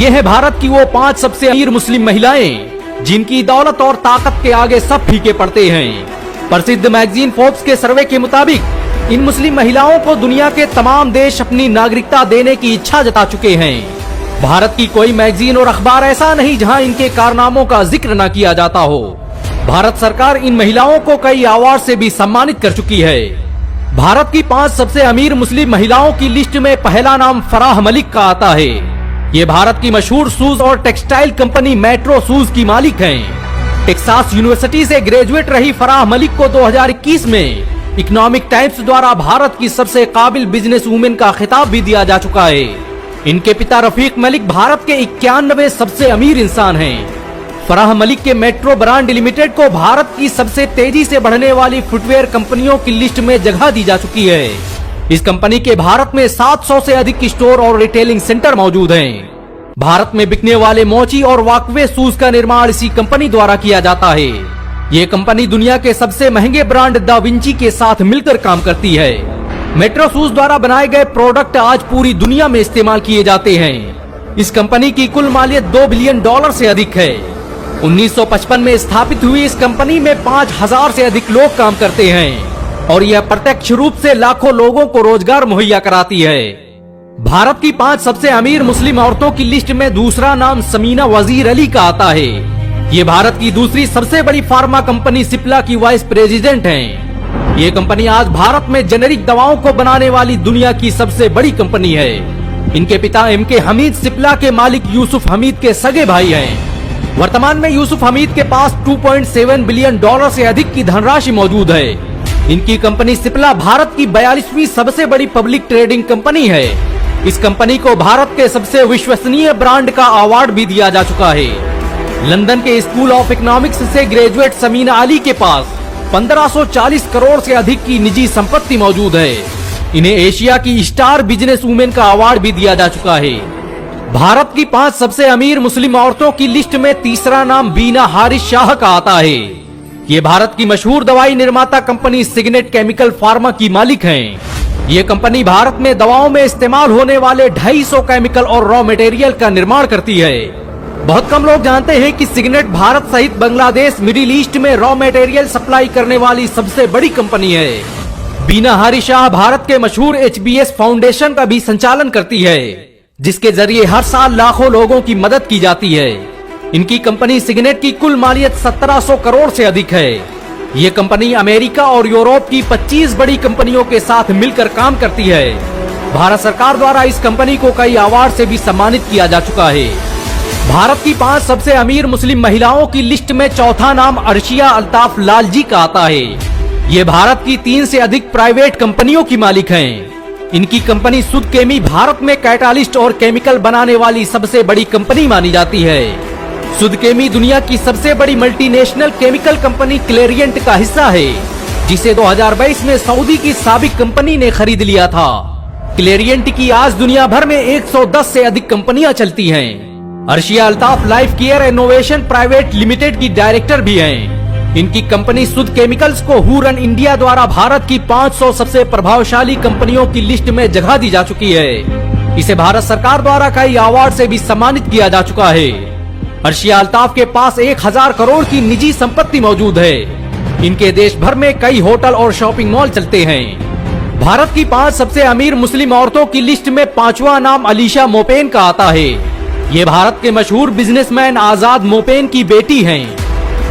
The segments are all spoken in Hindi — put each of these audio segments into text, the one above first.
ये है भारत की वो 5 सबसे अमीर मुस्लिम महिलाएं जिनकी दौलत और ताकत के आगे सब फीके पड़ते हैं। प्रसिद्ध मैगजीन फोर्ब्स के सर्वे के मुताबिक इन मुस्लिम महिलाओं को दुनिया के तमाम देश अपनी नागरिकता देने की इच्छा जता चुके हैं। भारत की कोई मैगजीन और अखबार ऐसा नहीं जहां इनके कारनामों का जिक्र न किया जाता हो। भारत सरकार इन महिलाओं को कई अवार्ड से भी सम्मानित कर चुकी है। भारत की 5 सबसे अमीर मुस्लिम महिलाओं की लिस्ट में पहला नाम फराह मलिक का आता है। ये भारत की मशहूर शूज और टेक्सटाइल कंपनी मेट्रो शूज की मालिक हैं। टेक्सास यूनिवर्सिटी से ग्रेजुएट रही फराह मलिक को 2021 में इकोनॉमिक टाइम्स द्वारा भारत की सबसे काबिल बिजनेस वुमेन का खिताब भी दिया जा चुका है। इनके पिता रफीक मलिक भारत के 91 सबसे अमीर इंसान हैं। फराह मलिक के मेट्रो ब्रांड लिमिटेड को भारत की सबसे तेजी से बढ़ने वाली फुटवेयर कंपनियों की लिस्ट में जगह दी जा चुकी है। इस कंपनी के भारत में 700 से अधिक स्टोर और रिटेलिंग सेंटर मौजूद हैं। भारत में बिकने वाले मोची और वॉकवे शूज का निर्माण इसी कंपनी द्वारा किया जाता है। ये कंपनी दुनिया के सबसे महंगे ब्रांड दा विंची के साथ मिलकर काम करती है। मेट्रो शूज द्वारा बनाए गए प्रोडक्ट आज पूरी दुनिया में इस्तेमाल किए जाते हैं। इस कंपनी की कुल मालियत $2 बिलियन से अधिक है। 1955 में स्थापित हुई इस कंपनी में 5000 से अधिक लोग काम करते हैं और यह प्रत्यक्ष रूप से लाखों लोगों को रोजगार मुहैया कराती है। भारत की 5 सबसे अमीर मुस्लिम औरतों की लिस्ट में दूसरा नाम समीना वजीर अली का आता है। ये भारत की दूसरी सबसे बड़ी फार्मा कंपनी सिप्ला की वाइस प्रेसिडेंट हैं। ये कंपनी आज भारत में जेनेरिक दवाओं को बनाने वाली दुनिया की सबसे बड़ी कंपनी है। इनके पिता MK हमीद सिप्ला के मालिक यूसुफ हमीद के सगे भाई हैं। वर्तमान में यूसुफ हमीद के पास $2.7 बिलियन से अधिक की धनराशि मौजूद है। इनकी कंपनी सिप्ला भारत की 42वीं सबसे बड़ी पब्लिक ट्रेडिंग कंपनी है। इस कंपनी को भारत के सबसे विश्वसनीय ब्रांड का अवार्ड भी दिया जा चुका है। लंदन के स्कूल ऑफ इकोनॉमिक्स से ग्रेजुएट समीना अली के पास 1540 करोड़ से अधिक की निजी संपत्ति मौजूद है। इन्हें एशिया की स्टार बिजनेस वुमेन का अवार्ड भी दिया जा चुका है। भारत की 5 सबसे अमीर मुस्लिम औरतों की लिस्ट में तीसरा नाम बीना हारिस शाह का आता है। ये भारत की मशहूर दवाई निर्माता कंपनी सिग्नेट केमिकल फार्मा की मालिक हैं। ये कंपनी भारत में दवाओं में इस्तेमाल होने वाले 250 केमिकल और रॉ मटेरियल का निर्माण करती है। बहुत कम लोग जानते हैं कि सिग्नेट भारत सहित बांग्लादेश, मिडिल ईस्ट में रॉ मटेरियल सप्लाई करने वाली सबसे बड़ी कंपनी है। बीना हारिस शाह भारत के मशहूर HBS फाउंडेशन का भी संचालन करती है, जिसके जरिए हर साल लाखों लोगों की मदद की जाती है। इनकी कंपनी सिग्नेट की कुल मालियत 1700 करोड़ से अधिक है। ये कंपनी अमेरिका और यूरोप की 25 बड़ी कंपनियों के साथ मिलकर काम करती है। भारत सरकार द्वारा इस कंपनी को कई अवार्ड से भी सम्मानित किया जा चुका है। भारत की 5 सबसे अमीर मुस्लिम महिलाओं की लिस्ट में चौथा नाम अर्शिया अल्ताफ लालजी का आता है। ये भारत की 3 से अधिक प्राइवेट कंपनियों की मालिक हैं। इनकी कंपनी सुदकेमी भारत में कैटालिस्ट और केमिकल बनाने वाली सबसे बड़ी कंपनी मानी जाती है। सुदकेमी दुनिया की सबसे बड़ी मल्टीनेशनल केमिकल कंपनी क्लेरियंट का हिस्सा है, जिसे 2022 में सऊदी की साबिक कंपनी ने खरीद लिया था। क्लेरियंट की आज दुनिया भर में 110 से अधिक कंपनियां चलती हैं। Arshia Altaf life care innovation private limited की डायरेक्टर भी हैं। इनकी कंपनी सुद केमिकल्स को हुरन इंडिया द्वारा भारत की 500 सबसे प्रभावशाली कंपनियों की लिस्ट में जगह दी जा चुकी है। इसे भारत सरकार द्वारा कई अवार्ड से भी सम्मानित किया जा चुका है। अर्शिया अल्ताफ के पास 1000 करोड़ की निजी संपत्ति मौजूद है। इनके देश भर में कई होटल और शॉपिंग मॉल चलते हैं। भारत की 5 सबसे अमीर मुस्लिम औरतों की लिस्ट में 5वां नाम अलीशा मोपेन का आता है। ये भारत के मशहूर बिजनेसमैन आजाद मोपेन की बेटी हैं।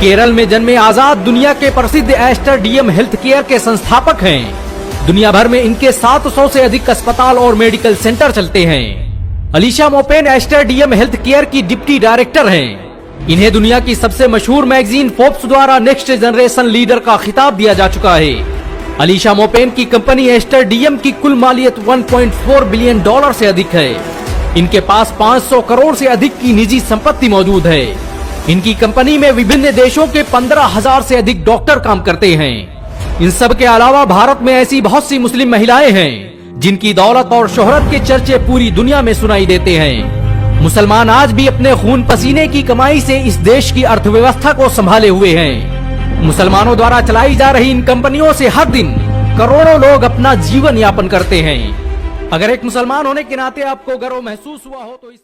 केरल में जन्मे आजाद दुनिया के प्रसिद्ध एस्टर DM हेल्थ केयर के संस्थापक हैं। दुनिया भर में इनके 700 से अधिक अस्पताल और मेडिकल सेंटर चलते हैं। Alisha Moopen Aster DM health care की डिप्टी डायरेक्टर हैं। इन्हें दुनिया की सबसे मशहूर मैगजीन फोर्ब्स द्वारा नेक्स्ट जनरेशन लीडर का खिताब दिया जा चुका है। अलीशा मोपेन की कंपनी एस्टर DM की कुल मालियत $1.4 बिलियन से अधिक है। इनके पास 500 करोड़ से अधिक की निजी संपत्ति मौजूद है। इनकी कंपनी में विभिन्न देशों के 15,000 से अधिक डॉक्टर काम करते हैं। इन सब के अलावा भारत में ऐसी बहुत सी मुस्लिम महिलाएं हैं जिनकी दौलत और शोहरत के चर्चे पूरी दुनिया में सुनाई देते हैं। मुसलमान आज भी अपने खून पसीने की कमाई से इस देश की अर्थव्यवस्था को संभाले हुए हैं। मुसलमानों द्वारा चलाई जा रही इन कंपनियों से हर दिन करोड़ों लोग अपना जीवन यापन करते हैं। अगर एक मुसलमान होने के नाते आपको गर्व महसूस हुआ हो तो इस